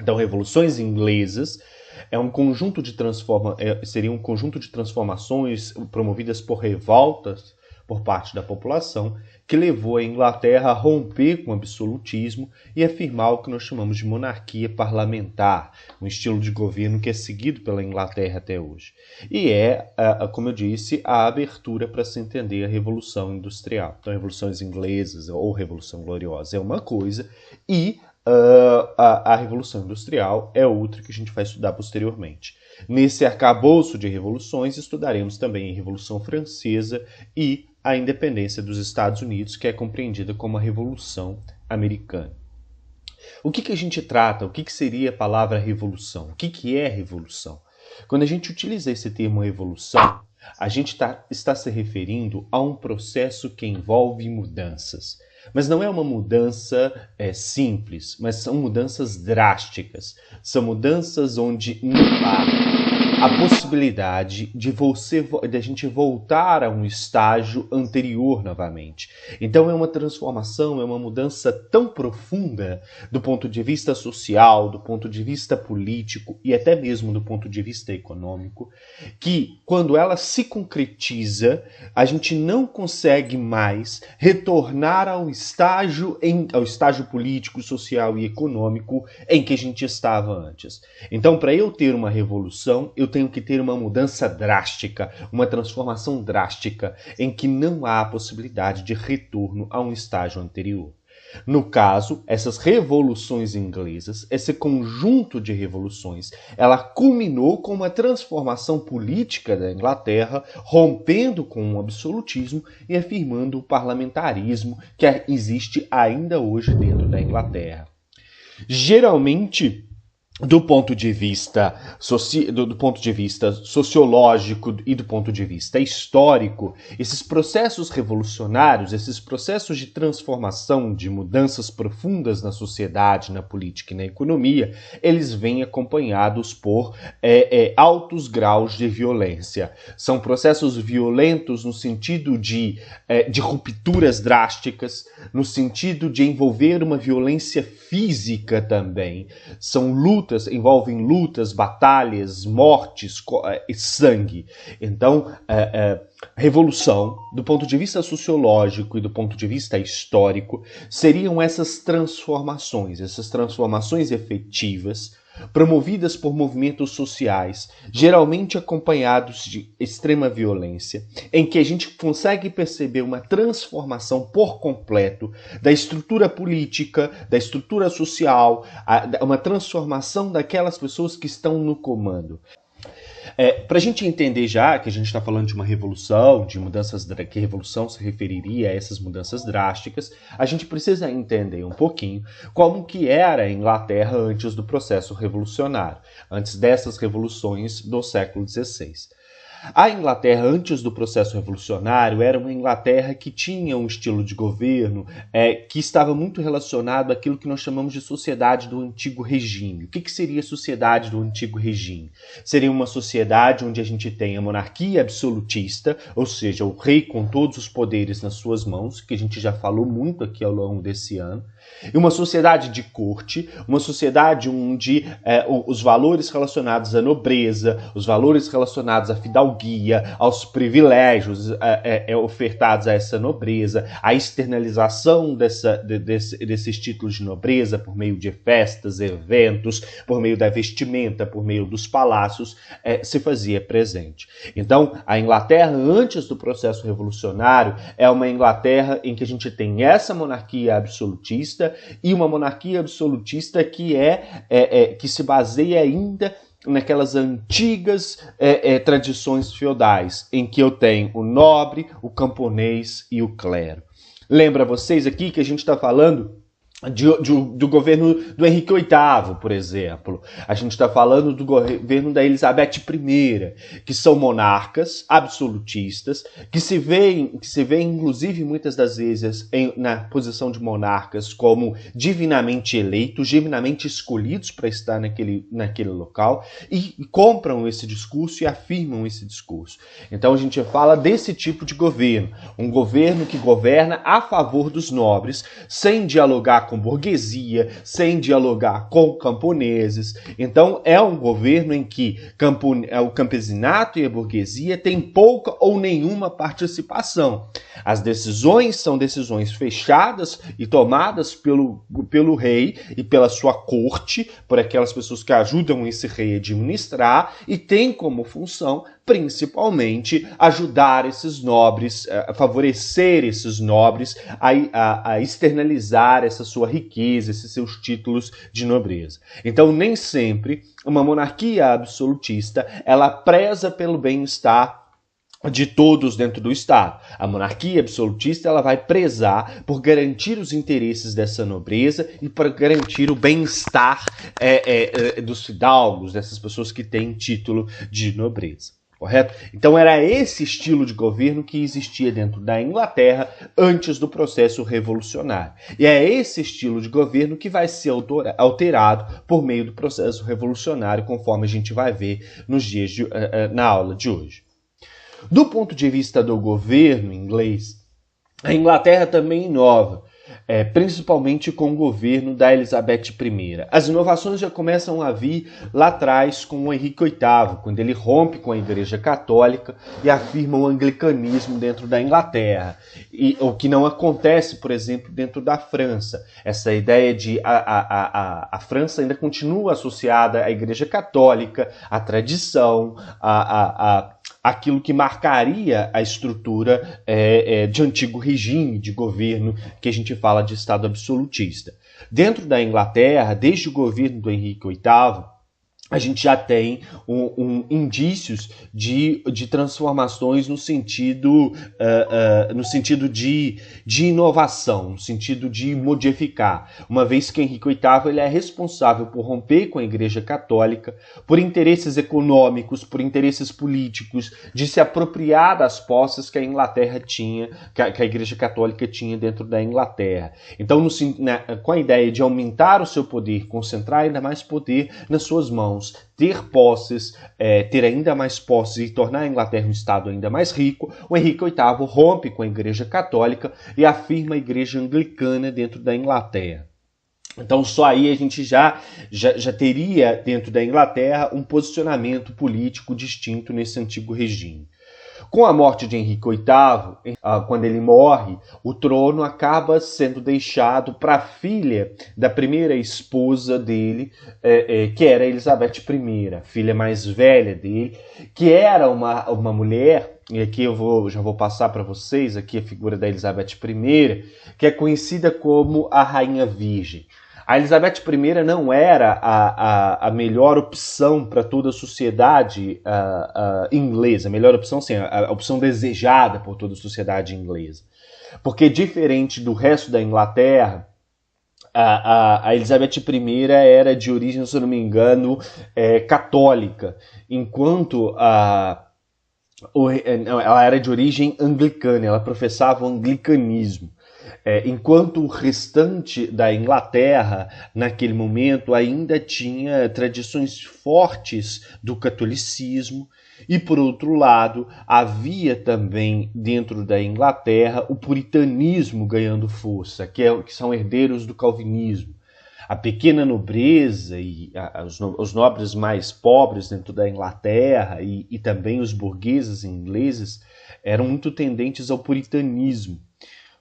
Então, revoluções inglesas seria um conjunto de transformações promovidas por revoltas por parte da população que levou a Inglaterra a romper com o absolutismo e afirmar o que nós chamamos de monarquia parlamentar, um estilo de governo que é seguido pela Inglaterra até hoje. E como eu disse, a abertura para se entender a Revolução Industrial. Então, revoluções inglesas ou Revolução Gloriosa é uma coisa e a Revolução Industrial é outra que a gente vai estudar posteriormente. Nesse arcabouço de revoluções, estudaremos também a Revolução Francesa e a independência dos Estados Unidos, que é compreendida como a Revolução Americana. O que a gente trata? O que seria a palavra revolução? O que é revolução? Quando a gente utiliza esse termo revolução, a gente está se referindo a um processo que envolve mudanças. Mas não é uma mudança simples, mas são mudanças drásticas. São mudanças onde não há a possibilidade de a gente voltar a um estágio anterior novamente. Então é uma transformação, é uma mudança tão profunda do ponto de vista social, do ponto de vista político e até mesmo do ponto de vista econômico, que quando ela se concretiza, a gente não consegue mais retornar ao estágio político, social e econômico em que a gente estava antes. Então, para eu ter uma revolução, eu tenho que ter uma mudança drástica, uma transformação drástica, em que não há possibilidade de retorno a um estágio anterior. No caso, essas revoluções inglesas, esse conjunto de revoluções, ela culminou com uma transformação política da Inglaterra, rompendo com o absolutismo e afirmando o parlamentarismo que existe ainda hoje dentro da Inglaterra. Geralmente, do ponto de vista sociológico e do ponto de vista histórico, esses processos revolucionários, esses processos de transformação, de mudanças profundas na sociedade, na política e na economia, eles vêm acompanhados por altos graus de violência. São processos violentos no sentido de rupturas drásticas, no sentido de envolver uma violência física também. Envolvem lutas, batalhas, mortes e sangue. Então, revolução, do ponto de vista sociológico e do ponto de vista histórico, seriam essas transformações efetivas, promovidas por movimentos sociais, geralmente acompanhados de extrema violência, em que a gente consegue perceber uma transformação por completo da estrutura política, da estrutura social, uma transformação daquelas pessoas que estão no comando. Para a gente entender já que a gente está falando de uma revolução, de mudanças, que a revolução se referiria a essas mudanças drásticas, a gente precisa entender um pouquinho como que era a Inglaterra antes do processo revolucionário, antes dessas revoluções do século XVI. A Inglaterra, antes do processo revolucionário, era uma Inglaterra que tinha um estilo de governo que estava muito relacionado àquilo que nós chamamos de sociedade do antigo regime. O que seria a sociedade do antigo regime? Seria uma sociedade onde a gente tem a monarquia absolutista, ou seja, o rei com todos os poderes nas suas mãos, que a gente já falou muito aqui ao longo desse ano, e uma sociedade de corte, uma sociedade onde os valores relacionados à nobreza, os valores relacionados à fidalguia, aos privilégios ofertados a essa nobreza, a externalização desses títulos de nobreza por meio de festas, eventos, por meio da vestimenta, por meio dos palácios, se fazia presente. Então, a Inglaterra, antes do processo revolucionário, é uma Inglaterra em que a gente tem essa monarquia absolutista e uma monarquia absolutista que se baseia ainda naquelas antigas tradições feudais, em que eu tenho o nobre, o camponês e o clero. Lembra vocês aqui que a gente está falando do governo do Henrique VIII, por exemplo. A gente está falando do governo da Elizabeth I, que são monarcas absolutistas, que se veem inclusive muitas das vezes na posição de monarcas como divinamente eleitos, divinamente escolhidos para estar naquele local, e compram esse discurso e afirmam esse discurso. Então a gente fala desse tipo de governo, um governo que governa a favor dos nobres, sem dialogar dialogar com burguesia, sem dialogar com camponeses. Então é um governo em que o campesinato e a burguesia têm pouca ou nenhuma participação. As decisões são decisões fechadas e tomadas pelo rei e pela sua corte, por aquelas pessoas que ajudam esse rei a administrar, e tem como função principalmente ajudar esses nobres, favorecer esses nobres a externalizar essa sua riqueza, esses seus títulos de nobreza. Então, nem sempre uma monarquia absolutista ela preza pelo bem-estar de todos dentro do Estado. A monarquia absolutista ela vai prezar por garantir os interesses dessa nobreza e por garantir o bem-estar dos fidalgos, dessas pessoas que têm título de nobreza. Correto? Então era esse estilo de governo que existia dentro da Inglaterra antes do processo revolucionário. E é esse estilo de governo que vai ser alterado por meio do processo revolucionário, conforme a gente vai ver na aula de hoje. Do ponto de vista do governo inglês, a Inglaterra também inova, principalmente com o governo da Elizabeth I. As inovações já começam a vir lá atrás com o Henrique VIII, quando ele rompe com a Igreja Católica e afirma o anglicanismo dentro da Inglaterra, o que não acontece, por exemplo, dentro da França. Essa ideia de a França ainda continua associada à Igreja Católica, à tradição, aquilo que marcaria a estrutura de antigo regime de governo que a gente fala de Estado absolutista. Dentro da Inglaterra, desde o governo do Henrique VIII, a gente já tem indícios de transformações no sentido de inovação, no sentido de modificar, uma vez que Henrique VIII ele é responsável por romper com a Igreja Católica, por interesses econômicos, por interesses políticos, de se apropriar das posses que a Inglaterra tinha, que a Igreja Católica tinha dentro da Inglaterra. Então, com a ideia de aumentar o seu poder, concentrar ainda mais poder nas suas mãos, ter posses, ter ainda mais posses e tornar a Inglaterra um estado ainda mais rico, o Henrique VIII rompe com a Igreja Católica e afirma a Igreja Anglicana dentro da Inglaterra. Então só aí a gente já teria dentro da Inglaterra um posicionamento político distinto nesse antigo regime. Com a morte de Henrique VIII, quando ele morre, o trono acaba sendo deixado para a filha da primeira esposa dele, que era Elizabeth I, filha mais velha dele, que era uma mulher, e aqui já vou passar para vocês aqui a figura da Elizabeth I, que é conhecida como a Rainha Virgem. A Elizabeth I não era a melhor opção para toda a sociedade inglesa. A melhor opção, sim, a opção desejada por toda a sociedade inglesa. Porque, diferente do resto da Inglaterra, a Elizabeth I era de origem, se eu não me engano, católica, enquanto ela era de origem anglicana, ela professava o anglicanismo. Enquanto o restante da Inglaterra, naquele momento, ainda tinha tradições fortes do catolicismo, e, por outro lado, havia também dentro da Inglaterra o puritanismo ganhando força, que são herdeiros do calvinismo. A pequena nobreza e os nobres mais pobres dentro da Inglaterra e também os burgueses ingleses eram muito tendentes ao puritanismo,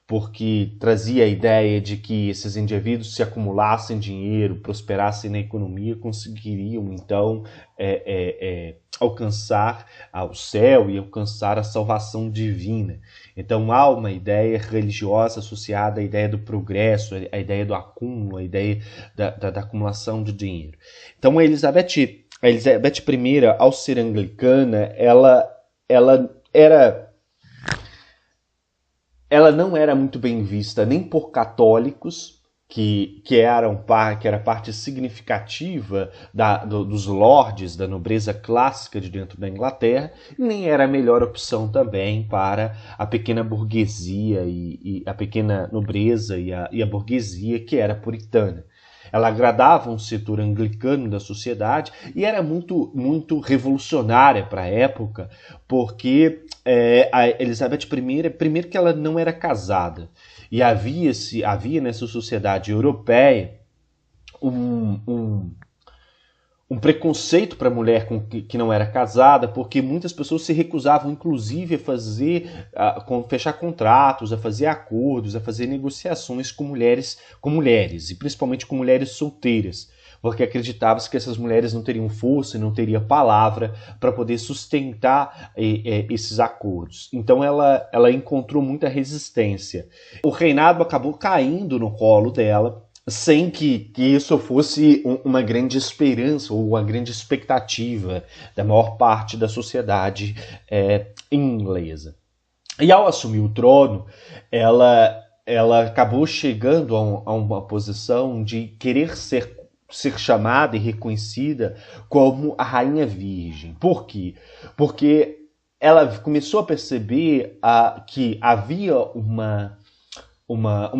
porque trazia a ideia de que esses indivíduos, se acumulassem dinheiro, prosperassem na economia, conseguiriam, então, alcançar o céu e alcançar a salvação divina. Então, há uma ideia religiosa associada à ideia do progresso, à ideia do acúmulo, à ideia da acumulação de dinheiro. Então, a Elizabeth I, ao ser anglicana, ela não era muito bem vista nem por católicos, que era parte significativa dos lordes, da nobreza clássica de dentro da Inglaterra, nem era a melhor opção também para a pequena burguesia e a pequena nobreza e a burguesia que era puritana. Ela agradava um setor anglicano da sociedade e era muito, muito revolucionária para a época, porque a Elizabeth I, primeiro que ela não era casada, e havia nessa sociedade europeia um preconceito para a mulher que não era casada, porque muitas pessoas se recusavam, inclusive, fechar contratos, a fazer acordos, a fazer negociações com mulheres, e principalmente com mulheres solteiras, porque acreditava-se que essas mulheres não teriam força, não teriam palavra para poder sustentar esses acordos. Então ela encontrou muita resistência. O reinado acabou caindo no colo dela, sem que isso fosse uma grande esperança ou uma grande expectativa da maior parte da sociedade inglesa. E ao assumir o trono, ela acabou chegando a uma posição de querer ser chamada e reconhecida como a Rainha Virgem. Por quê? Porque ela começou a perceber que havia uma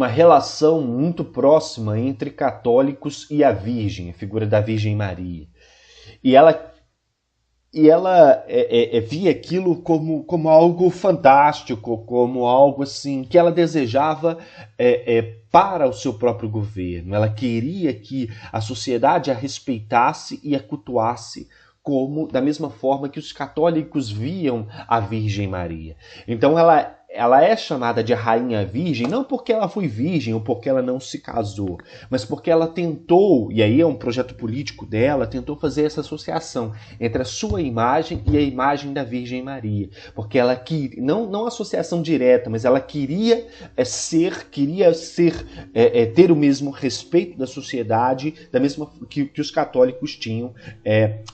relação muito próxima entre católicos e a Virgem, a figura da Virgem Maria. E ela via aquilo como algo fantástico, como algo assim que ela desejava para o seu próprio governo. Ela queria que a sociedade a respeitasse e a cultuasse da mesma forma que os católicos viam a Virgem Maria. Então ela é chamada de Rainha Virgem, não porque ela foi virgem ou porque ela não se casou, mas porque ela tentou, e aí é um projeto político dela, tentou fazer essa associação entre a sua imagem e a imagem da Virgem Maria. Porque ela queria, não associação direta, mas ela queria ter o mesmo respeito da sociedade, da mesma que os católicos tinham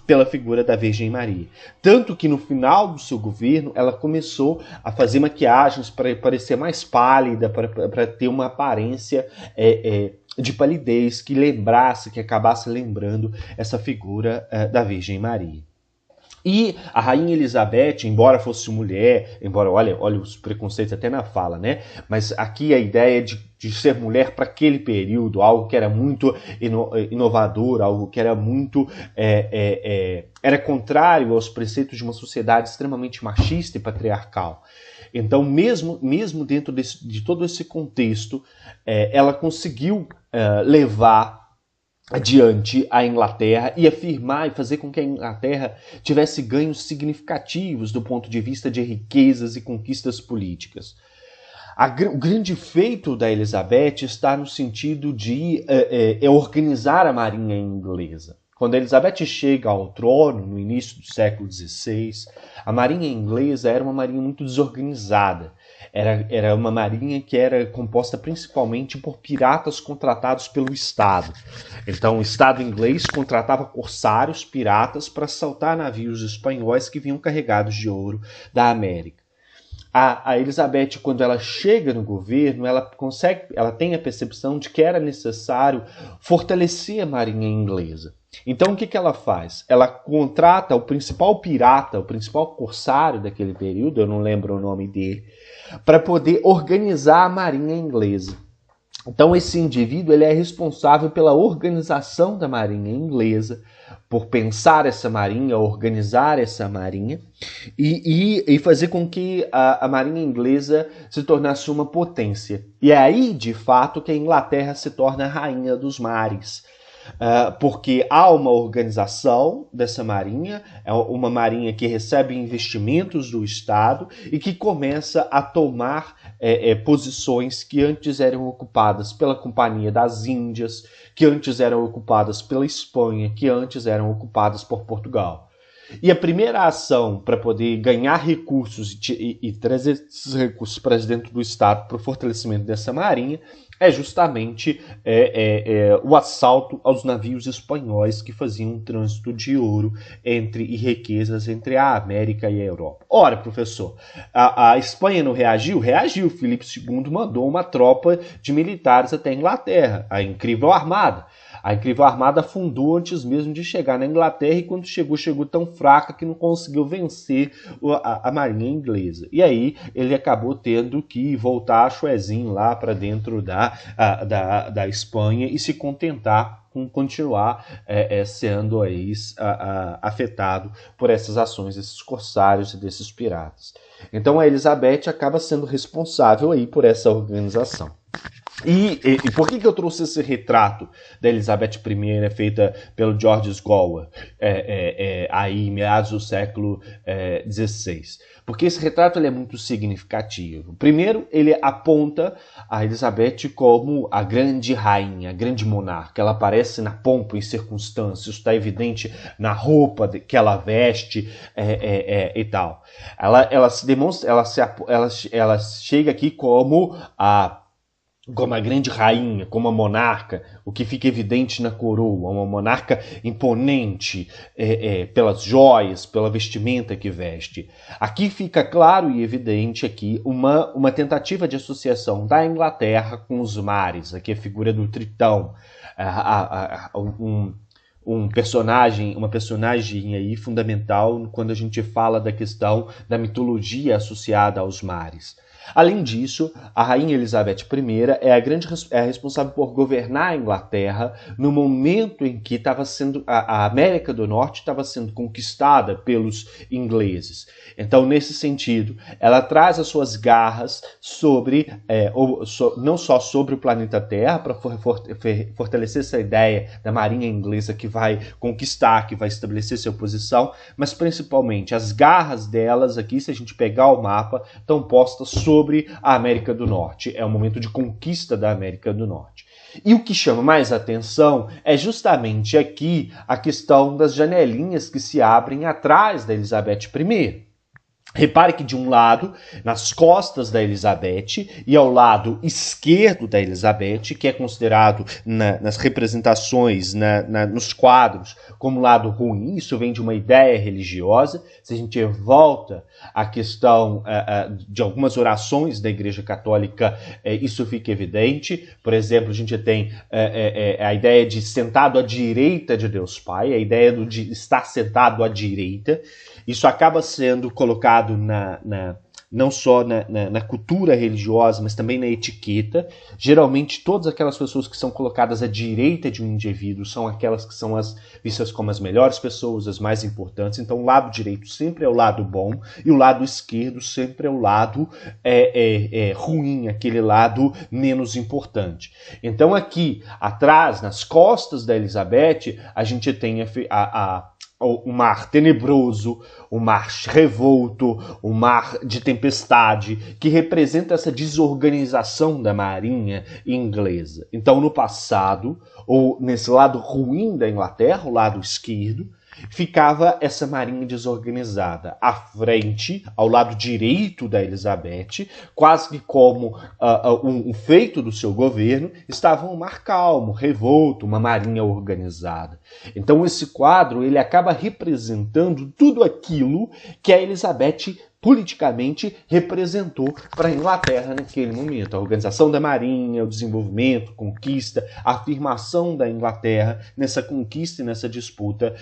pela figura da Virgem Maria. Tanto que no final do seu governo, ela começou a fazer maquiagem para parecer mais pálida, para ter uma aparência de palidez que acabasse lembrando essa figura da Virgem Maria. E a Rainha Elizabeth, embora fosse mulher, olha os preconceitos até na fala, né? Mas aqui a ideia de ser mulher para aquele período, algo que era muito inovador, algo que era muito era contrário aos preceitos de uma sociedade extremamente machista e patriarcal. Então, mesmo dentro de todo esse contexto, ela conseguiu levar adiante a Inglaterra e afirmar e fazer com que a Inglaterra tivesse ganhos significativos do ponto de vista de riquezas e conquistas políticas. O grande feito da Elizabeth está no sentido de organizar a marinha inglesa. Quando a Elizabeth chega ao trono, no início do século XVI, a marinha inglesa era uma marinha muito desorganizada. Era uma marinha que era composta principalmente por piratas contratados pelo Estado. Então, o Estado inglês contratava corsários, piratas, para assaltar navios espanhóis que vinham carregados de ouro da América. A Elizabeth, quando ela chega no governo, ela tem a percepção de que era necessário fortalecer a marinha inglesa. Então, o que ela faz? Ela contrata o principal pirata, o principal corsário daquele período, eu não lembro o nome dele, para poder organizar a marinha inglesa. Então, esse indivíduo ele é responsável pela organização da marinha inglesa, por pensar essa marinha, organizar essa marinha e fazer com que a marinha inglesa se tornasse uma potência. E é aí, de fato, que a Inglaterra se torna a rainha dos mares. Porque há uma organização dessa marinha, é uma marinha que recebe investimentos do Estado e que começa a tomar posições que antes eram ocupadas pela Companhia das Índias, que antes eram ocupadas pela Espanha, que antes eram ocupadas por Portugal. E a primeira ação para poder ganhar recursos e trazer esses recursos para dentro do Estado para o fortalecimento dessa marinha é justamente o assalto aos navios espanhóis que faziam um trânsito de ouro e riquezas entre a América e a Europa. Ora, professor, a Espanha não reagiu? Reagiu. Filipe II mandou uma tropa de militares até a Inglaterra, a Incrível Armada. A incrível armada afundou antes mesmo de chegar na Inglaterra e quando chegou tão fraca que não conseguiu vencer a marinha inglesa. E aí ele acabou tendo que voltar a Chuezinho lá para dentro da Espanha e se contentar com continuar sendo aí, afetado por essas ações desses corsários e desses piratas. Então a Elizabeth acaba sendo responsável aí por essa organização. E por que eu trouxe esse retrato da Elizabeth I feita pelo Georges Gower aí em meados do século XVI? Porque esse retrato ele é muito significativo. Primeiro, ele aponta a Elizabeth como a grande rainha, a grande monarca. Ela aparece na pompa e circunstância, isso está evidente na roupa que ela veste e tal. Ela se demonstra, ela chega aqui como a grande rainha, como a monarca, o que fica evidente na coroa, uma monarca imponente pelas joias, pela vestimenta que veste. Aqui fica claro e evidente aqui uma tentativa de associação da Inglaterra com os mares, aqui a figura do Tritão, uma personagem aí fundamental quando a gente fala da questão da mitologia associada aos mares. Além disso, a rainha Elizabeth I é a responsável por governar a Inglaterra no momento em que a América do Norte estava sendo conquistada pelos ingleses. Então, nesse sentido, ela traz as suas garras não só sobre o planeta Terra, para fortalecer essa ideia da marinha inglesa que vai conquistar, que vai estabelecer sua posição, mas principalmente as garras delas aqui, se a gente pegar o mapa, estão postas sobre a América do Norte. É um momento de conquista da América do Norte. E o que chama mais atenção é justamente aqui a questão das janelinhas que se abrem atrás da Elizabeth I. Repare que de um lado, nas costas da Elizabeth e ao lado esquerdo da Elizabeth, que é considerado nas representações, nos quadros, como lado ruim, isso vem de uma ideia religiosa. Se a gente volta à questão de algumas orações da Igreja Católica, isso fica evidente. Por exemplo, a gente tem a ideia de sentado à direita de Deus Pai, a ideia de estar sentado à direita. Isso acaba sendo colocado não só na cultura religiosa, mas também na etiqueta. Geralmente, todas aquelas pessoas que são colocadas à direita de um indivíduo são aquelas que são vistas como as melhores pessoas, as mais importantes. Então, o lado direito sempre é o lado bom e o lado esquerdo sempre é o lado ruim, aquele lado menos importante. Então, aqui atrás, nas costas da Elizabeth, a gente tem o mar tenebroso, o mar revolto, o mar de tempestade, que representa essa desorganização da marinha inglesa. Então, no passado, ou nesse lado ruim da Inglaterra, o lado esquerdo, ficava essa marinha desorganizada. À frente, ao lado direito da Elizabeth, quase que como um feito do seu governo, estava um mar calmo, revolto, uma marinha organizada. Então esse quadro ele acaba representando tudo aquilo que a Elizabeth politicamente representou para a Inglaterra naquele momento. A organização da marinha, o desenvolvimento, conquista, a afirmação da Inglaterra nessa conquista e nessa disputa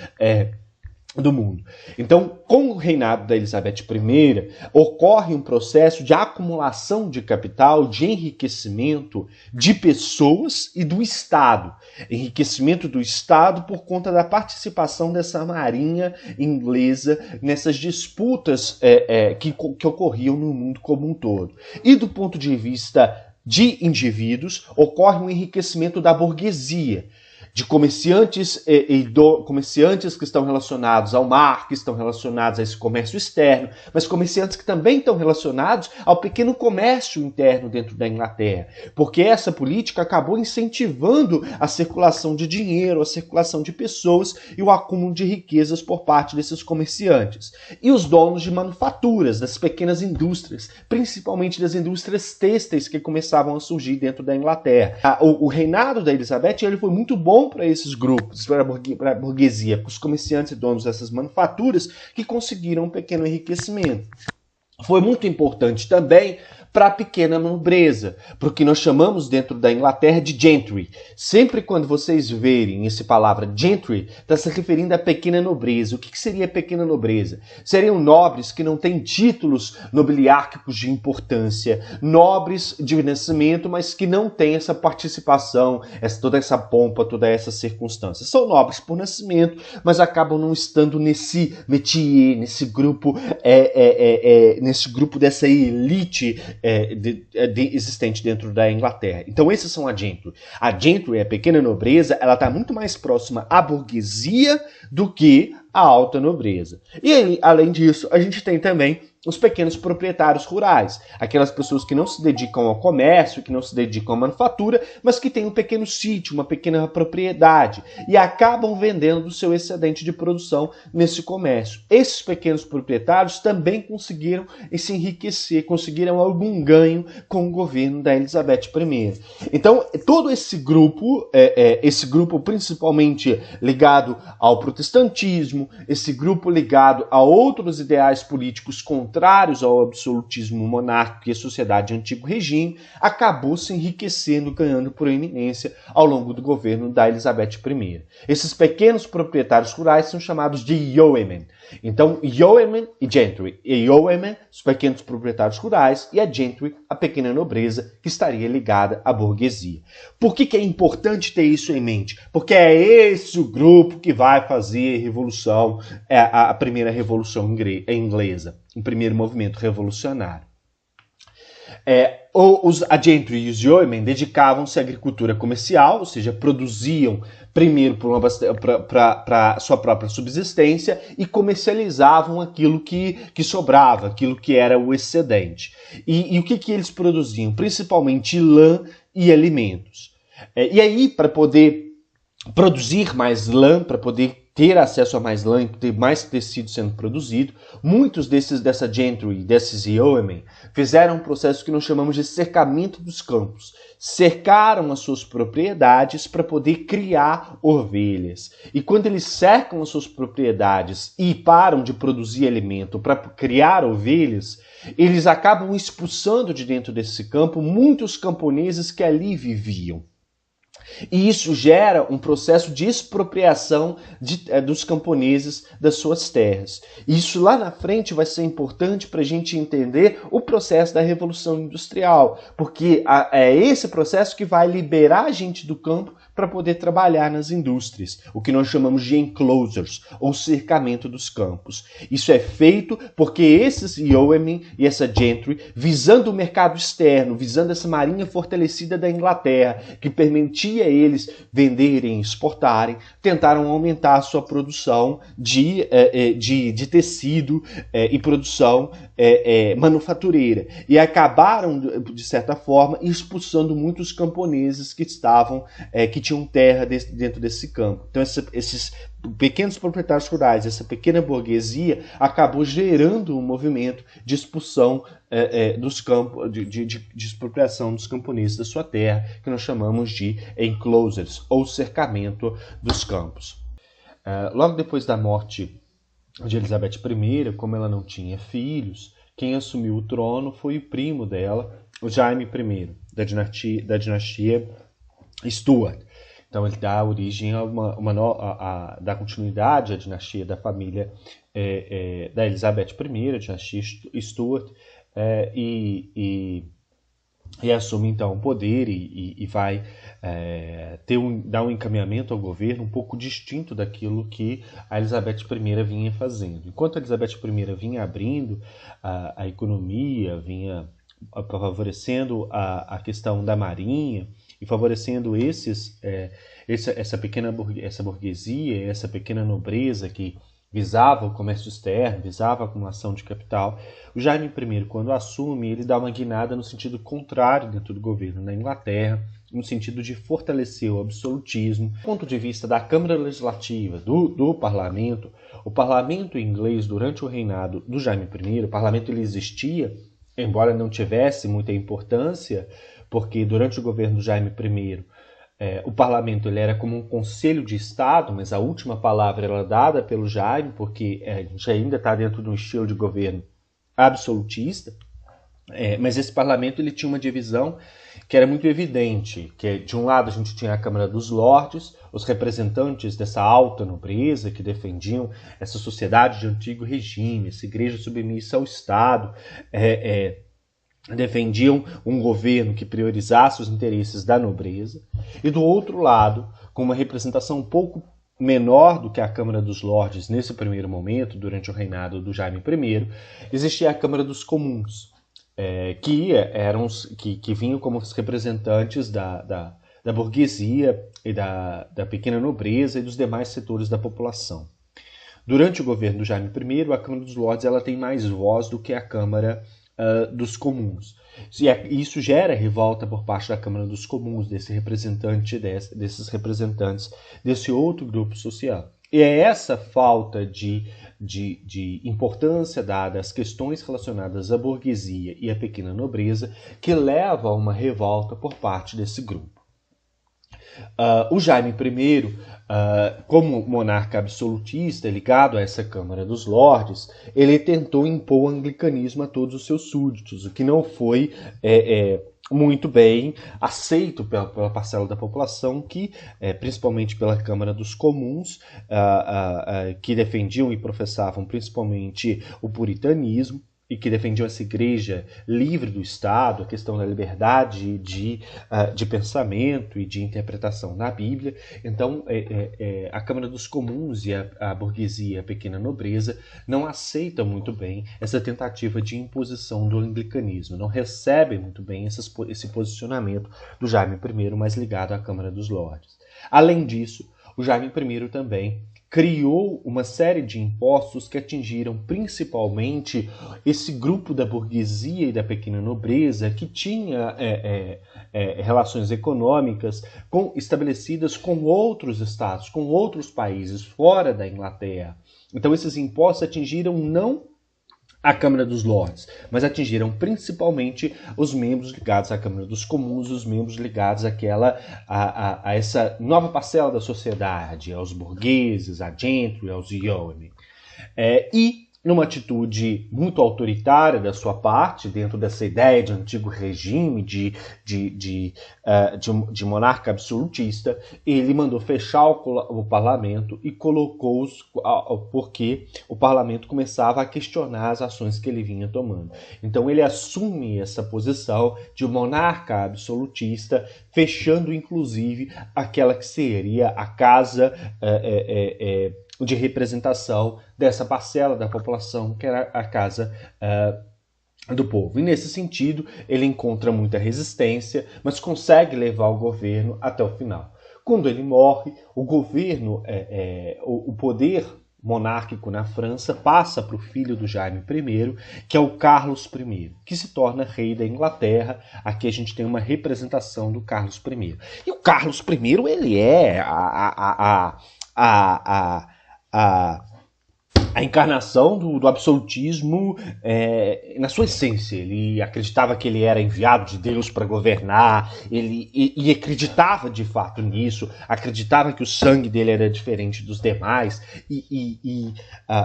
do mundo. Então, com o reinado da Elizabeth I, ocorre um processo de acumulação de capital, de enriquecimento de pessoas e do Estado. Enriquecimento do Estado por conta da participação dessa marinha inglesa nessas disputas que ocorriam no mundo como um todo. E do ponto de vista de indivíduos, ocorre um enriquecimento da burguesia, de comerciantes comerciantes que estão relacionados ao mar, que estão relacionados a esse comércio externo, mas comerciantes que também estão relacionados ao pequeno comércio interno dentro da Inglaterra, porque essa política acabou incentivando a circulação de dinheiro, a circulação de pessoas e o acúmulo de riquezas por parte desses comerciantes. E os donos de manufaturas, das pequenas indústrias, principalmente das indústrias têxteis que começavam a surgir dentro da Inglaterra. O reinado da Elizabeth ele foi muito bom para esses grupos, para a burguesia, para os comerciantes e donos dessas manufaturas que conseguiram um pequeno enriquecimento. Foi muito importante também para a pequena nobreza, para o que nós chamamos dentro da Inglaterra de gentry. Sempre quando vocês verem essa palavra gentry, está se referindo à pequena nobreza. O que seria pequena nobreza? Seriam nobres que não têm títulos nobiliárquicos de importância, nobres de nascimento, mas que não têm essa participação, toda essa pompa, toda essa circunstância. São nobres por nascimento, mas acabam não estando nesse métier, nesse grupo dessa elite existente dentro da Inglaterra. Então esses são a gentry. A gentry, a pequena nobreza, ela está muito mais próxima à burguesia do que à alta nobreza. E aí, além disso, a gente tem também os pequenos proprietários rurais, aquelas pessoas que não se dedicam ao comércio, que não se dedicam à manufatura, mas que têm um pequeno sítio, uma pequena propriedade e acabam vendendo o seu excedente de produção nesse comércio. Esses pequenos proprietários também conseguiram se enriquecer, conseguiram algum ganho com o governo da Elizabeth I. Então, todo esse grupo principalmente ligado ao protestantismo, esse grupo ligado a outros ideais políticos contrários ao absolutismo monárquico e à sociedade de antigo regime, acabou se enriquecendo, ganhando proeminência ao longo do governo da Elizabeth I. Esses pequenos proprietários rurais são chamados de yeomen. Então, yeomen e gentry. E yeomen, os pequenos proprietários rurais, e a gentry, a pequena nobreza, que estaria ligada à burguesia. Por que é importante ter isso em mente? Porque é esse o grupo que vai fazer a revolução, a primeira revolução inglesa, o primeiro movimento revolucionário. A gentry e os yeomen dedicavam-se à agricultura comercial, ou seja, produziam primeiro para sua própria subsistência e comercializavam aquilo que sobrava, aquilo que era o excedente. E o que eles produziam? Principalmente lã e alimentos. E aí, para poder produzir mais lã, para poder ter acesso a mais lã e ter mais tecido sendo produzido, muitos dessa gentry, desses yeomen, fizeram um processo que nós chamamos de cercamento dos campos. Cercaram as suas propriedades para poder criar ovelhas. E quando eles cercam as suas propriedades e param de produzir alimento para criar ovelhas, eles acabam expulsando de dentro desse campo muitos camponeses que ali viviam. E isso gera um processo de expropriação dos camponeses das suas terras. E isso lá na frente vai ser importante para a gente entender o processo da Revolução Industrial, porque é esse processo que vai liberar a gente do campo para poder trabalhar nas indústrias, o que nós chamamos de enclosures, ou cercamento dos campos. Isso é feito porque esses yeomen e essa gentry, visando o mercado externo, visando essa marinha fortalecida da Inglaterra, que permitia a eles venderem e exportarem, tentaram aumentar a sua produção de tecido e produção manufatureira. E acabaram, de certa forma, expulsando muitos camponeses que tinham terra dentro desse campo. Então, esses pequenos proprietários rurais, essa pequena burguesia, acabou gerando um movimento de expulsão dos campos, de expropriação dos camponeses da sua terra, que nós chamamos de enclosures, ou cercamento dos campos. Logo depois da morte de Elizabeth I, como ela não tinha filhos, quem assumiu o trono foi o primo dela, o Jaime I, da dinastia Stuart. Então ele dá origem a dá continuidade à dinastia da família da Elizabeth I, a dinastia Stuart, e assume então o poder e vai dar um encaminhamento ao governo um pouco distinto daquilo que a Elizabeth I vinha fazendo. Enquanto a Elizabeth I vinha abrindo a economia, vinha favorecendo a questão da marinha e favorecendo essa burguesia, essa pequena nobreza que visava o comércio externo, visava a acumulação de capital, o Jaime I, quando assume, ele dá uma guinada no sentido contrário dentro do governo na Inglaterra, no sentido de fortalecer o absolutismo. Do ponto de vista da Câmara Legislativa, do Parlamento, o Parlamento inglês, durante o reinado do Jaime I, o Parlamento ele existia, embora não tivesse muita importância, porque durante o governo do Jaime I, o parlamento ele era como um conselho de Estado, mas a última palavra era dada pelo Jaime, porque a gente ainda está dentro de um estilo de governo absolutista. Mas esse parlamento ele tinha uma divisão que era muito evidente, que de um lado a gente tinha a Câmara dos Lordes, os representantes dessa alta nobreza que defendiam essa sociedade de antigo regime, essa igreja submissa ao Estado, defendiam um governo que priorizasse os interesses da nobreza, e do outro lado, com uma representação um pouco menor do que a Câmara dos Lordes nesse primeiro momento, durante o reinado do Jaime I, existia a Câmara dos Comuns, que vinham como os representantes da burguesia e da pequena nobreza e dos demais setores da população. Durante o governo do Jaime I, a Câmara dos Lordes ela tem mais voz do que a Câmara dos Comuns. E isso gera revolta por parte da Câmara dos Comuns, desses representantes desse outro grupo social. E é essa falta de importância dada às questões relacionadas à burguesia e à pequena nobreza que leva a uma revolta por parte desse grupo. O Jaime I, como monarca absolutista ligado a essa Câmara dos Lordes, ele tentou impor o anglicanismo a todos os seus súditos, o que não foi muito bem aceito pela parcela da população, que, principalmente pela Câmara dos Comuns, que defendiam e professavam principalmente o puritanismo, e que defendiam essa igreja livre do Estado, a questão da liberdade de pensamento e de interpretação na Bíblia. Então, a Câmara dos Comuns e a burguesia, a pequena nobreza, não aceitam muito bem essa tentativa de imposição do anglicanismo, não recebem muito bem esse posicionamento do Jaime I, mais ligado à Câmara dos Lordes. Além disso, o Jaime I também criou uma série de impostos que atingiram principalmente esse grupo da burguesia e da pequena nobreza que tinha relações econômicas estabelecidas com outros estados, com outros países fora da Inglaterra. Então esses impostos atingiram não a Câmara dos Lordes, mas atingiram principalmente os membros ligados à Câmara dos Comuns, os membros ligados a essa nova parcela da sociedade, aos burgueses, à gentry, aos yeomen. E numa atitude muito autoritária da sua parte, dentro dessa ideia de antigo regime, de monarca absolutista, ele mandou fechar o parlamento e colocou-os porque o parlamento começava a questionar as ações que ele vinha tomando. Então ele assume essa posição de monarca absolutista, fechando inclusive aquela que seria a casa de representação dessa parcela da população, que era a casa do povo. E nesse sentido, ele encontra muita resistência, mas consegue levar o governo até o final. Quando ele morre, o governo, o poder monárquico na França passa para o filho do Jaime I, que é o Carlos I, que se torna rei da Inglaterra. Aqui a gente tem uma representação do Carlos I. E o Carlos I, ele é a encarnação do absolutismo na sua essência. Ele acreditava que ele era enviado de Deus para governar, e acreditava de fato nisso, acreditava que o sangue dele era diferente dos demais, e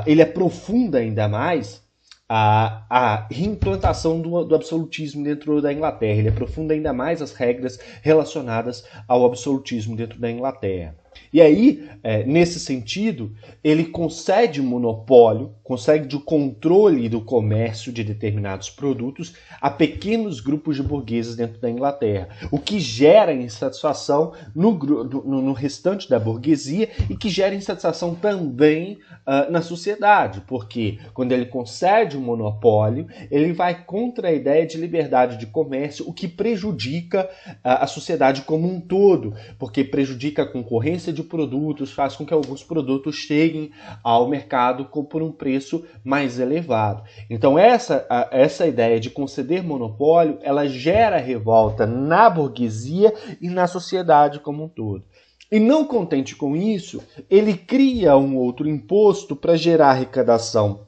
ele aprofunda ainda mais a reimplantação do absolutismo dentro da Inglaterra. Ele aprofunda ainda mais as regras relacionadas ao absolutismo dentro da Inglaterra. E aí, nesse sentido, ele concede monopólio, concede o controle do comércio de determinados produtos a pequenos grupos de burgueses dentro da Inglaterra, o que gera insatisfação no restante da burguesia e que gera insatisfação também na sociedade, porque quando ele concede um monopólio, ele vai contra a ideia de liberdade de comércio, o que prejudica a sociedade como um todo, porque prejudica a concorrência de produtos, faz com que alguns produtos cheguem ao mercado por um preço mais elevado. Então essa ideia de conceder monopólio, ela gera revolta na burguesia e na sociedade como um todo. E não contente com isso, ele cria um outro imposto para gerar arrecadação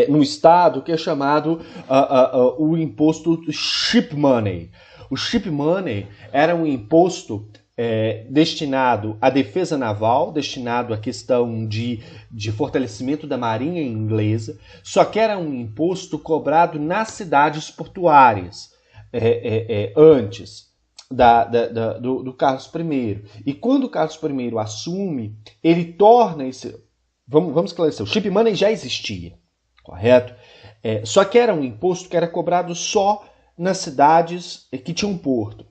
no Estado, que é chamado o imposto do ship money. O ship money era um imposto destinado à defesa naval, destinado à questão de fortalecimento da marinha inglesa, só que era um imposto cobrado nas cidades portuárias, antes do Carlos I. E quando o Carlos I assume, ele torna esse... Vamos esclarecer, o ship money já existia, correto? Só que era um imposto que era cobrado só nas cidades que tinham porto.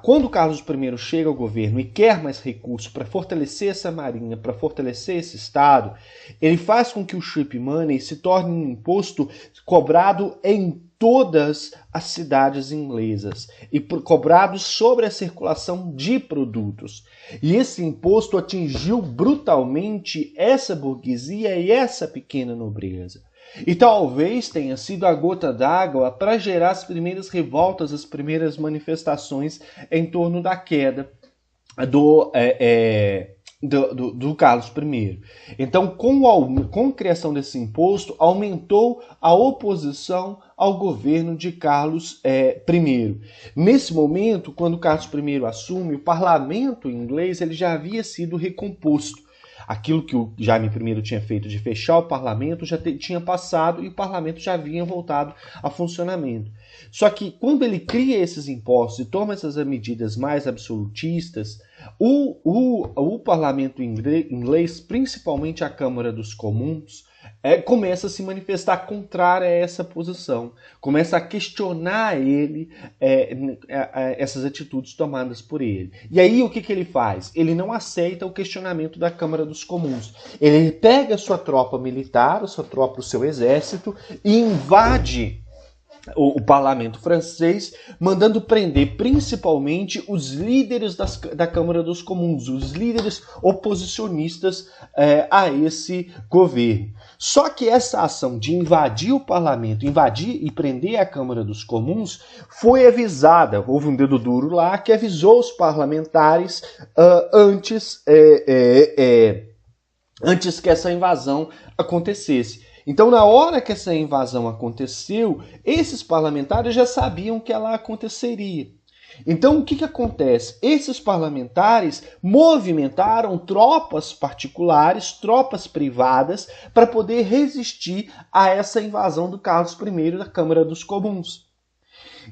Quando o Carlos I chega ao governo e quer mais recursos para fortalecer essa marinha, para fortalecer esse Estado, ele faz com que o ship money se torne um imposto cobrado em todas as cidades inglesas e cobrado sobre a circulação de produtos. E esse imposto atingiu brutalmente essa burguesia e essa pequena nobreza. E talvez tenha sido a gota d'água para gerar as primeiras revoltas, as primeiras manifestações em torno da queda do Carlos I. Então, com a criação desse imposto, aumentou a oposição ao governo de Carlos I. Nesse momento, quando Carlos I assume, o parlamento inglês ele já havia sido recomposto. Aquilo que o Jaime I tinha feito de fechar o parlamento já tinha passado e o parlamento já havia voltado a funcionamento. Só que quando ele cria esses impostos e toma essas medidas mais absolutistas, o parlamento inglês, principalmente a Câmara dos Comuns, começa a se manifestar contrária a essa posição, começa a questionar ele, essas atitudes tomadas por ele. E aí o que ele faz? Ele não aceita o questionamento da Câmara dos Comuns. Ele pega a sua tropa militar, a sua tropa, o seu exército e invade o parlamento francês, mandando prender principalmente os líderes da Câmara dos Comuns, os líderes oposicionistas a esse governo. Só que essa ação de invadir o parlamento, invadir e prender a Câmara dos Comuns, foi avisada. Houve um dedo duro lá que avisou os parlamentares antes que essa invasão acontecesse. Então, na hora que essa invasão aconteceu, esses parlamentares já sabiam que ela aconteceria. Então, o que acontece? Esses parlamentares movimentaram tropas particulares, tropas privadas, para poder resistir a essa invasão do Carlos I da Câmara dos Comuns.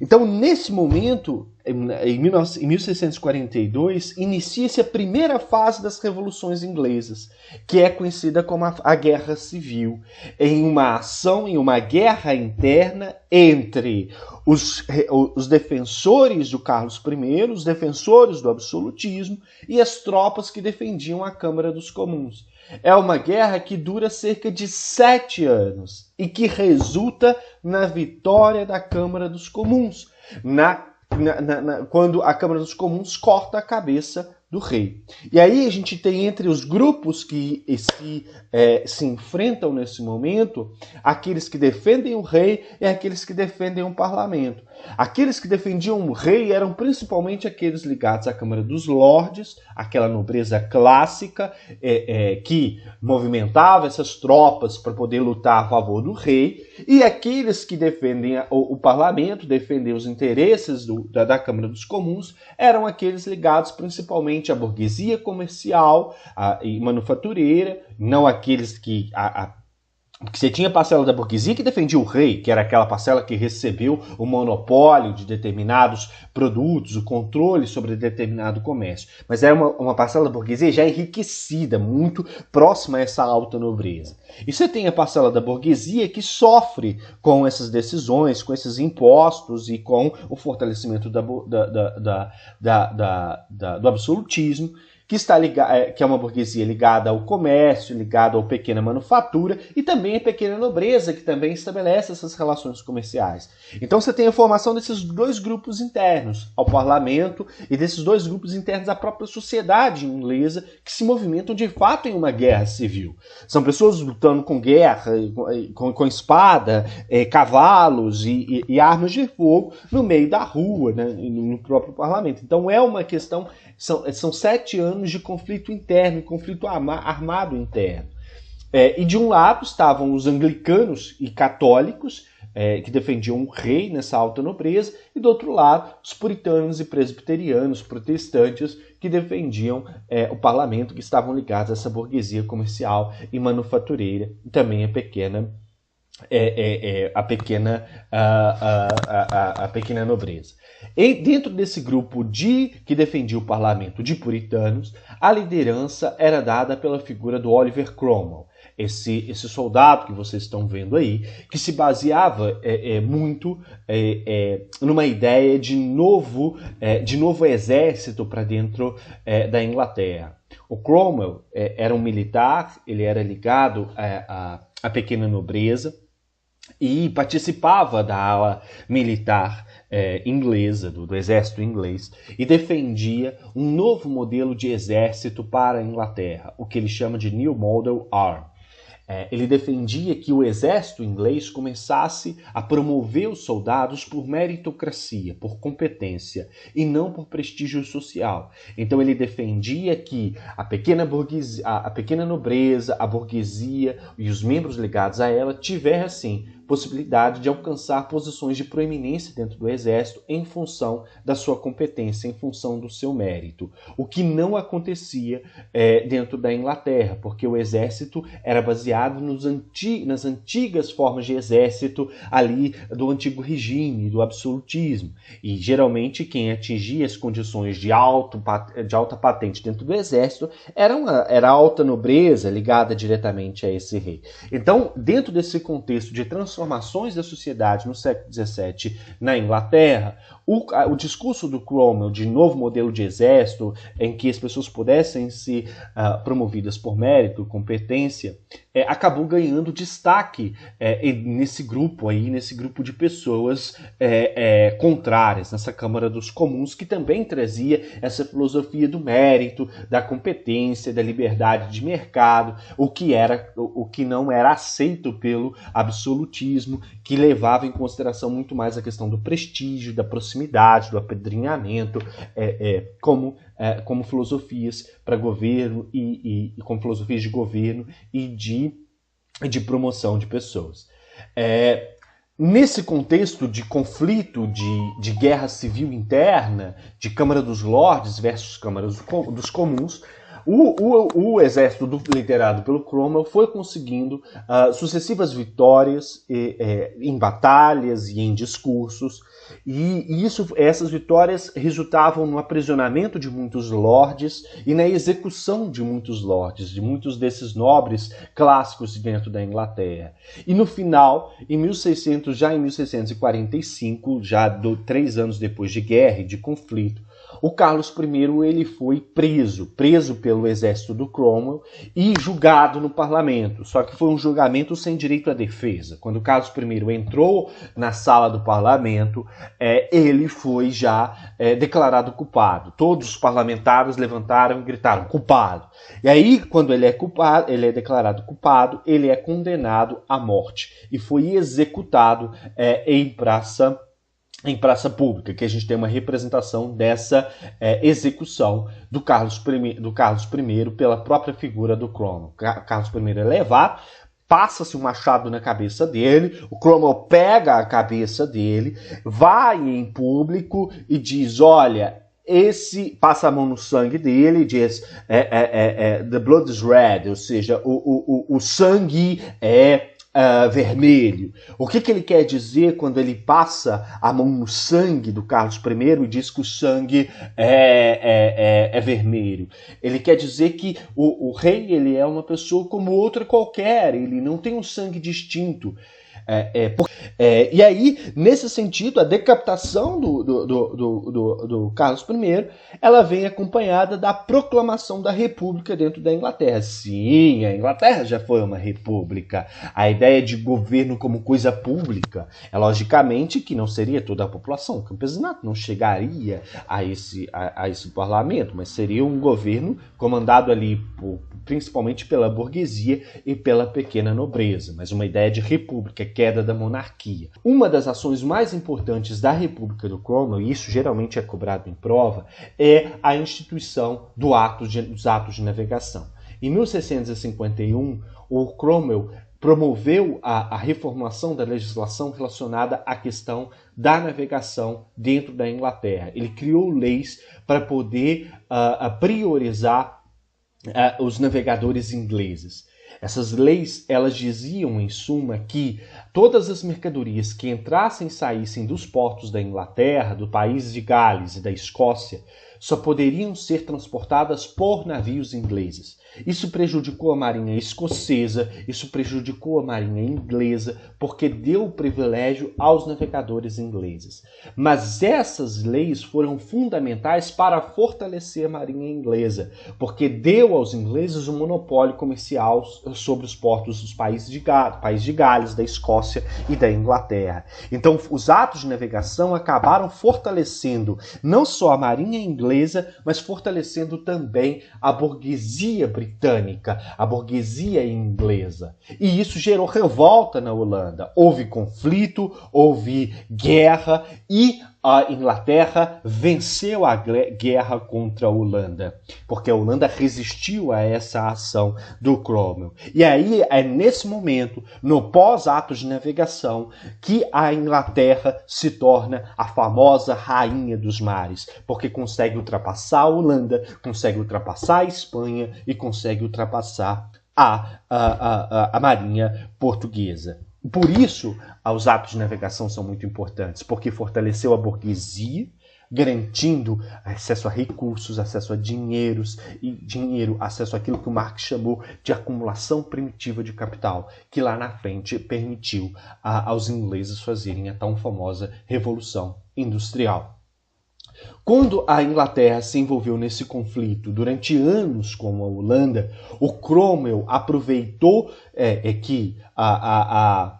Então, nesse momento, em 1642, inicia-se a primeira fase das revoluções inglesas, que é conhecida como a Guerra Civil, em uma ação, em uma guerra interna entre os defensores do Carlos I, os defensores do absolutismo e as tropas que defendiam a Câmara dos Comuns. É uma guerra que dura cerca de 7 anos e que resulta na vitória da Câmara dos Comuns, quando a Câmara dos Comuns corta a cabeça do rei. E aí a gente tem entre os grupos que se enfrentam nesse momento, aqueles que defendem o rei e aqueles que defendem o parlamento. Aqueles que defendiam o rei eram principalmente aqueles ligados à Câmara dos Lordes, aquela nobreza clássica que movimentava essas tropas para poder lutar a favor do rei, e aqueles que defendem o parlamento, defendem os interesses da Câmara dos Comuns, eram aqueles ligados principalmente à burguesia comercial e manufatureira, não aqueles que... Porque você tinha a parcela da burguesia que defendia o rei, que era aquela parcela que recebeu o monopólio de determinados produtos, o controle sobre determinado comércio. Mas era uma parcela da burguesia já enriquecida, muito próxima a essa alta nobreza. E você tem a parcela da burguesia que sofre com essas decisões, com esses impostos e com o fortalecimento do absolutismo, que é uma burguesia ligada ao comércio, ligada à pequena manufatura e também à pequena nobreza, que também estabelece essas relações comerciais. Então você tem a formação desses dois grupos internos ao parlamento e desses dois grupos internos à própria sociedade inglesa que se movimentam de fato em uma guerra civil. São pessoas lutando com guerra, com espada, cavalos e armas de fogo no meio da rua, né, no próprio parlamento. Então é uma questão... São 7 anos de conflito interno, conflito armado interno. E de um lado estavam os anglicanos e católicos, que defendiam o rei nessa alta nobreza, e do outro lado, os puritanos e presbiterianos, protestantes, que defendiam o parlamento, que estavam ligados a essa burguesia comercial e manufatureira, e também a pequena nobreza. E dentro desse grupo que defendia o parlamento de puritanos, a liderança era dada pela figura do Oliver Cromwell, esse soldado que vocês estão vendo aí, que se baseava muito numa ideia de novo exército para dentro da Inglaterra. O Cromwell era um militar, ele era ligado à pequena nobreza e participava da ala militar inglesa, do exército inglês, e defendia um novo modelo de exército para a Inglaterra, o que ele chama de New Model Army. Ele defendia que o exército inglês começasse a promover os soldados por meritocracia, por competência, e não por prestígio social. Então ele defendia que a pequena nobreza, a burguesia e os membros ligados a ela tivessem possibilidade de alcançar posições de proeminência dentro do exército em função da sua competência, em função do seu mérito. O que não acontecia dentro da Inglaterra, porque o exército era baseado nas antigas formas de exército ali do antigo regime, do absolutismo. E geralmente quem atingia as condições de alta patente dentro do exército era a alta nobreza ligada diretamente a esse rei. Então, dentro desse contexto de transformações da sociedade no século XVII na Inglaterra, o discurso do Cromwell de novo modelo de exército, em que as pessoas pudessem ser promovidas por mérito, competência, acabou ganhando destaque nesse grupo de pessoas contrárias, nessa Câmara dos Comuns, que também trazia essa filosofia do mérito, da competência, da liberdade de mercado, o que não era aceito pelo absolutismo, que levava em consideração muito mais a questão do prestígio, da proximidade, do apedrinhamento, como filosofias para governo e como filosofias de governo e de promoção de pessoas. Nesse contexto de conflito, de guerra civil interna, de Câmara dos Lordes versus Câmara dos Comuns, o exército liderado pelo Cromwell foi conseguindo sucessivas vitórias em batalhas e em discursos, e essas vitórias resultavam no aprisionamento de muitos lordes e na execução de muitos lordes, de muitos desses nobres clássicos dentro da Inglaterra. E no final, em 1645, 3 anos depois de guerra e de conflito, o Carlos I ele foi preso pelo exército do Cromwell e julgado no parlamento. Só que foi um julgamento sem direito à defesa. Quando o Carlos I entrou na sala do parlamento, ele foi já declarado culpado. Todos os parlamentares levantaram e gritaram culpado. E aí, quando ele é declarado culpado, ele é condenado à morte e foi executado em praça pública, que a gente tem uma representação dessa execução do Carlos I pela própria figura do Cromwell. Carlos I é levado, passa-se um machado na cabeça dele, o Cromwell pega a cabeça dele, vai em público e diz, olha, passa a mão no sangue dele e diz the blood is red, ou seja, o sangue é vermelho. O que ele quer dizer quando ele passa a mão no sangue do Carlos I e diz que o sangue é vermelho? Ele quer dizer que o rei ele é uma pessoa como outra qualquer, ele não tem um sangue distinto. E aí, nesse sentido, a decapitação do Carlos I, ela vem acompanhada da proclamação da República dentro da Inglaterra. Sim, a Inglaterra já foi uma república. A ideia de governo como coisa pública é logicamente que não seria toda a população. O campesinato não chegaria a esse parlamento, mas seria um governo comandado ali principalmente pela burguesia e pela pequena nobreza, mas uma ideia de república, queda da monarquia. Uma das ações mais importantes da República do Cromwell, e isso geralmente é cobrado em prova, é a instituição dos atos de navegação. Em 1651, o Cromwell promoveu a reformulação da legislação relacionada à questão da navegação dentro da Inglaterra. Ele criou leis para poder priorizar os navegadores ingleses. Essas leis, elas diziam, em suma, que todas as mercadorias que entrassem e saíssem dos portos da Inglaterra, do país de Gales e da Escócia, só poderiam ser transportadas por navios ingleses. Isso prejudicou a marinha escocesa, isso prejudicou a marinha inglesa, porque deu o privilégio aos navegadores ingleses. Mas essas leis foram fundamentais para fortalecer a marinha inglesa, porque deu aos ingleses um monopólio comercial sobre os portos dos países de Gales, da Escócia e da Inglaterra. Então, os atos de navegação acabaram fortalecendo não só a marinha inglesa, mas fortalecendo também a burguesia britânica, a burguesia inglesa. E isso gerou revolta na Holanda. Houve conflito, houve guerra e a Inglaterra venceu a guerra contra a Holanda, porque a Holanda resistiu a essa ação do Cromwell. E aí é nesse momento, no pós-atos de navegação, que a Inglaterra se torna a famosa rainha dos mares, porque consegue ultrapassar a Holanda, consegue ultrapassar a Espanha e consegue ultrapassar a marinha portuguesa. Por isso, os atos de navegação são muito importantes, porque fortaleceu a burguesia, garantindo acesso a recursos, acesso a acesso àquilo que o Marx chamou de acumulação primitiva de capital, que lá na frente permitiu aos ingleses fazerem a tão famosa Revolução Industrial. Quando a Inglaterra se envolveu nesse conflito durante anos com a Holanda, o Cromwell aproveitou que a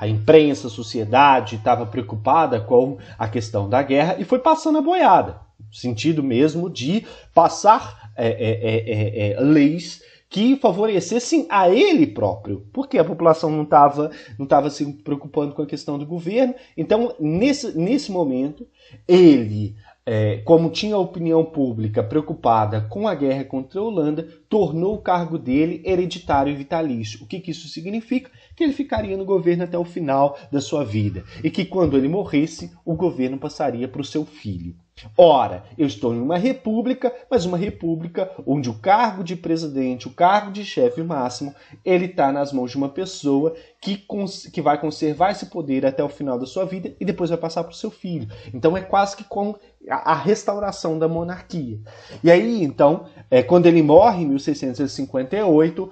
imprensa, a sociedade estava preocupada com a questão da guerra e foi passando a boiada, no sentido mesmo de passar leis que favorecessem a ele próprio, porque a população não estava se preocupando com a questão do governo. Então, nesse momento, ele, como tinha a opinião pública preocupada com a guerra contra a Holanda, tornou o cargo dele hereditário e vitalício. O que isso significa? Que ele ficaria no governo até o final da sua vida e que quando ele morresse, o governo passaria para o seu filho. Ora, eu estou em uma república, mas uma república onde o cargo de presidente, o cargo de chefe máximo, ele está nas mãos de uma pessoa que vai conservar esse poder até o final da sua vida e depois vai passar para o seu filho. Então é quase que como a restauração da monarquia. E aí, então, quando ele morre em 1658,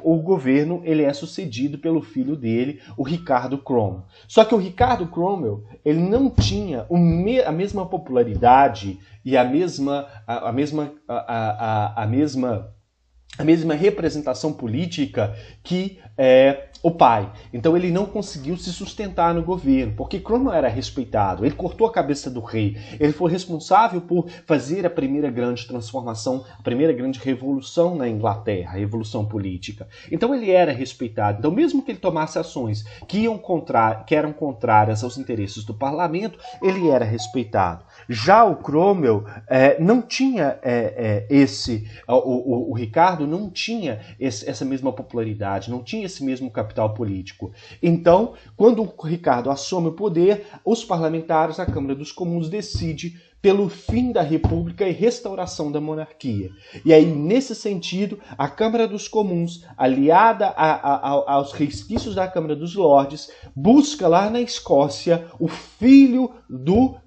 o governo ele é sucedido pelo filho dele, o Ricardo Cromwell. Só que o Ricardo Cromwell ele não tinha a mesma popularidade e a mesma representação política que o pai. Então ele não conseguiu se sustentar no governo, porque Cromwell era respeitado, ele cortou a cabeça do rei, ele foi responsável por fazer a primeira grande transformação, a primeira grande revolução na Inglaterra, a revolução política. Então ele era respeitado. Então mesmo que ele tomasse ações que eram contrárias aos interesses do parlamento, ele era respeitado. Já o Cromwell não tinha o Ricardo não tinha essa mesma popularidade, não tinha esse mesmo capital político. Então, quando o Ricardo assume o poder, os parlamentares, a Câmara dos Comuns, decide pelo fim da República e restauração da monarquia. E aí, nesse sentido, a Câmara dos Comuns, aliada aos resquícios da Câmara dos Lordes, busca lá na Escócia o filho do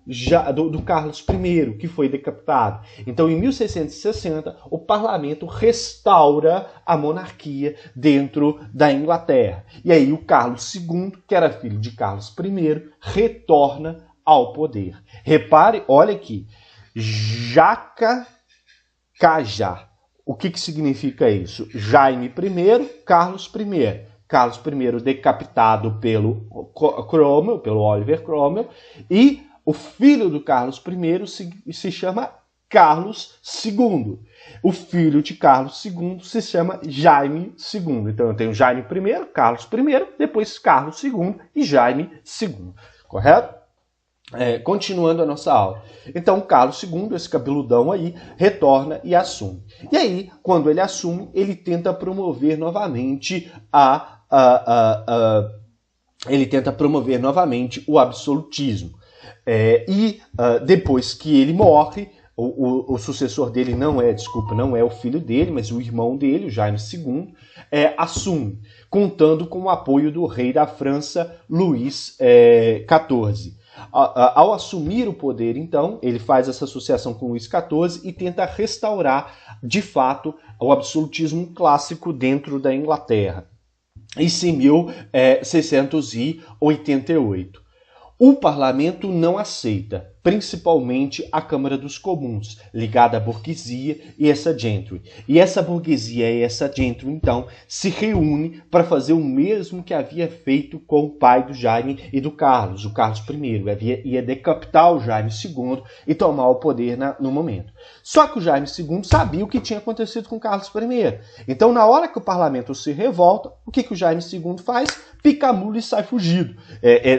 Carlos I, que foi decapitado. Então, em 1660, o parlamento restaura a monarquia dentro da Inglaterra. E aí, o Carlos II, que era filho de Carlos I, retorna ao poder. Repare, olha aqui, Jaca Cajá. O que significa isso? Jaime I, Carlos I. Carlos I decapitado pelo Cromwell, pelo Oliver Cromwell, e o filho do Carlos I se chama Carlos II. O filho de Carlos II se chama Jaime II. Então eu tenho Jaime I, Carlos I, depois Carlos II e Jaime II. Correto? Continuando a nossa aula. Então, Carlos II, esse cabeludão aí, retorna e assume. E aí, quando ele assume, ele tenta promover novamente o absolutismo. Depois que ele morre, o sucessor dele não é o filho dele, mas o irmão dele, o Jaime II, assume, contando com o apoio do rei da França, Luís XIV. Ao assumir o poder, então, ele faz essa associação com Luís XIV e tenta restaurar, de fato, o absolutismo clássico dentro da Inglaterra. Isso em 1688. O parlamento não aceita, principalmente a Câmara dos Comuns, ligada à burguesia e essa gentry. E essa burguesia e essa gentry, então, se reúne para fazer o mesmo que havia feito com o pai do Jaime e do Carlos, o Carlos I. Ia decapitar o Jaime II e tomar o poder no momento. Só que o Jaime II sabia o que tinha acontecido com o Carlos I. Então, na hora que o parlamento se revolta, o que o Jaime II faz? Pica a mula e sai fugido.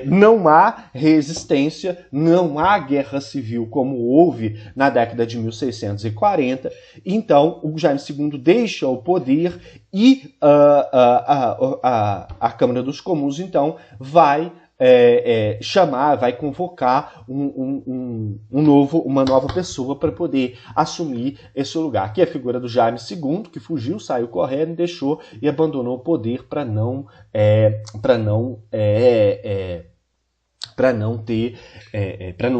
Não há resistência, não há guerra civil como houve na década de 1640. Então, o Jaime II deixa o poder e a Câmara dos Comuns, então, vai vai convocar uma nova pessoa para poder assumir esse lugar, que é a figura do Jaime II, que fugiu, saiu correndo, deixou e abandonou o poder para não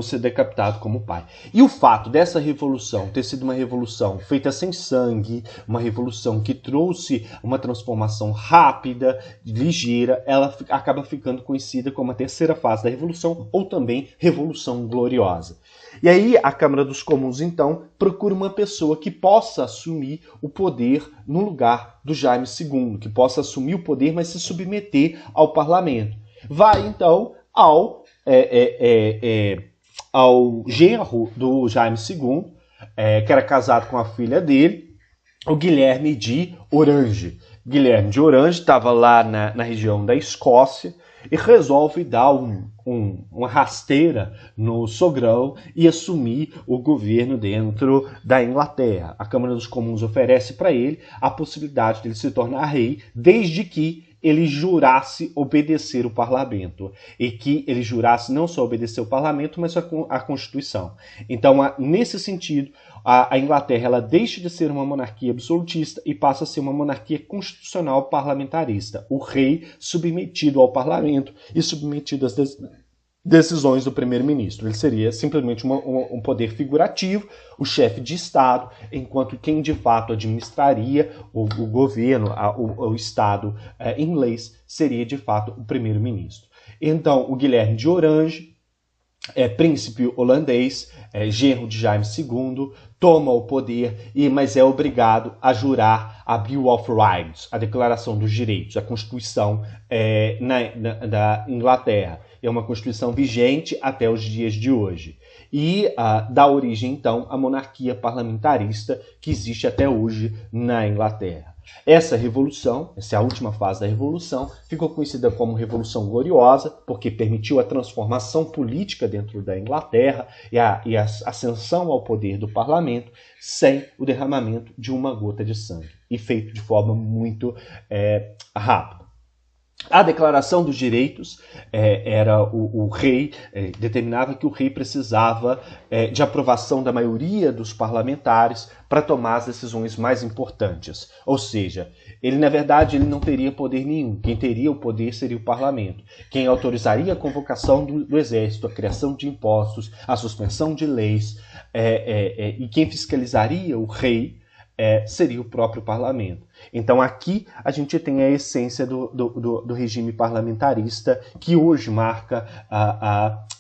ser decapitado como pai. E o fato dessa revolução ter sido uma revolução feita sem sangue, uma revolução que trouxe uma transformação rápida, ligeira, ela acaba ficando conhecida como a terceira fase da revolução, ou também Revolução Gloriosa. E aí a Câmara dos Comuns, então, procura uma pessoa que possa assumir o poder no lugar do Jaime II, que possa assumir o poder, mas se submeter ao parlamento. Vai, então, ao genro do Jaime II, que era casado com a filha dele, o Guilherme de Orange. Guilherme de Orange estava lá na região da Escócia e resolve dar uma rasteira no sogrão e assumir o governo dentro da Inglaterra. A Câmara dos Comuns oferece para ele a possibilidade de ele se tornar rei, desde que ele jurasse obedecer o parlamento, e que ele jurasse não só obedecer o parlamento, mas a Constituição. Então, nesse sentido, a Inglaterra ela deixa de ser uma monarquia absolutista e passa a ser uma monarquia constitucional parlamentarista. O rei submetido ao parlamento e submetido às decisões do primeiro-ministro. Ele seria simplesmente um poder figurativo, o chefe de Estado, enquanto quem de fato administraria o governo, o Estado inglês, seria de fato o primeiro-ministro. Então, o Guilherme de Orange, príncipe holandês, genro de Jaime II, toma o poder, mas é obrigado a jurar a Bill of Rights, a Declaração dos Direitos, a Constituição da Inglaterra. É uma Constituição vigente até os dias de hoje. E dá origem, então, à monarquia parlamentarista que existe até hoje na Inglaterra. Essa revolução, essa é a última fase da revolução, ficou conhecida como Revolução Gloriosa, porque permitiu a transformação política dentro da Inglaterra e a ascensão ao poder do parlamento sem o derramamento de uma gota de sangue, e feito de forma muito rápida. A Declaração dos Direitos era o rei, determinava que o rei precisava de aprovação da maioria dos parlamentares para tomar as decisões mais importantes. Ou seja, ele na verdade ele não teria poder nenhum. Quem teria o poder seria o parlamento. Quem autorizaria a convocação do exército, a criação de impostos, a suspensão de leis, e quem fiscalizaria o rei seria o próprio parlamento. Então aqui a gente tem a essência do regime parlamentarista que hoje marca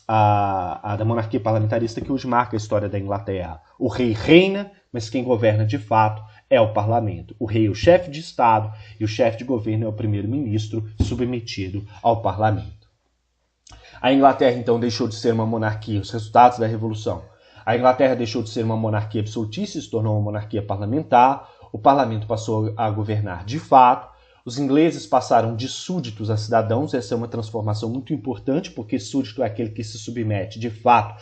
da monarquia parlamentarista que hoje marca a história da Inglaterra. O rei reina, mas quem governa de fato é o parlamento. O rei é o chefe de Estado e o chefe de governo é o primeiro-ministro submetido ao parlamento. A Inglaterra então deixou de ser uma monarquia, os resultados da Revolução. A Inglaterra deixou de ser uma monarquia absolutista e se tornou uma monarquia parlamentar. O parlamento passou a governar de fato. Os ingleses passaram de súditos a cidadãos. Essa é uma transformação muito importante, porque súdito é aquele que se submete, de fato,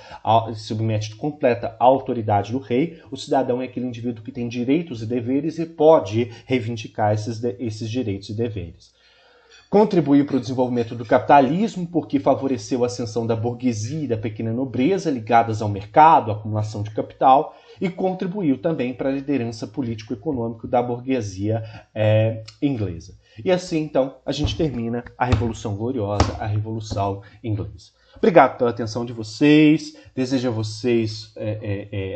se submete de completa à autoridade do rei. O cidadão é aquele indivíduo que tem direitos e deveres e pode reivindicar esses direitos e deveres. Contribuiu para o desenvolvimento do capitalismo, porque favoreceu a ascensão da burguesia e da pequena nobreza ligadas ao mercado, à acumulação de capital, e contribuiu também para a liderança político-econômica da burguesia inglesa. E assim, então, a gente termina a Revolução Gloriosa, a Revolução Inglesa. Obrigado pela atenção de vocês. Desejo a vocês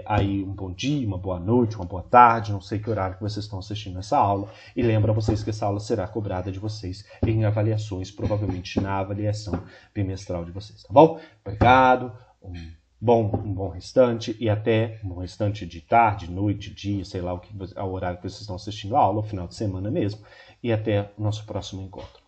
aí um bom dia, uma boa noite, uma boa tarde. Não sei que horário que vocês estão assistindo essa aula. E lembro a vocês que essa aula será cobrada de vocês em avaliações, provavelmente na avaliação bimestral de vocês, tá bom? Obrigado, um bom restante e até um bom restante de tarde, noite, dia, sei lá o horário que vocês estão assistindo a aula, o final de semana mesmo. E até o nosso próximo encontro.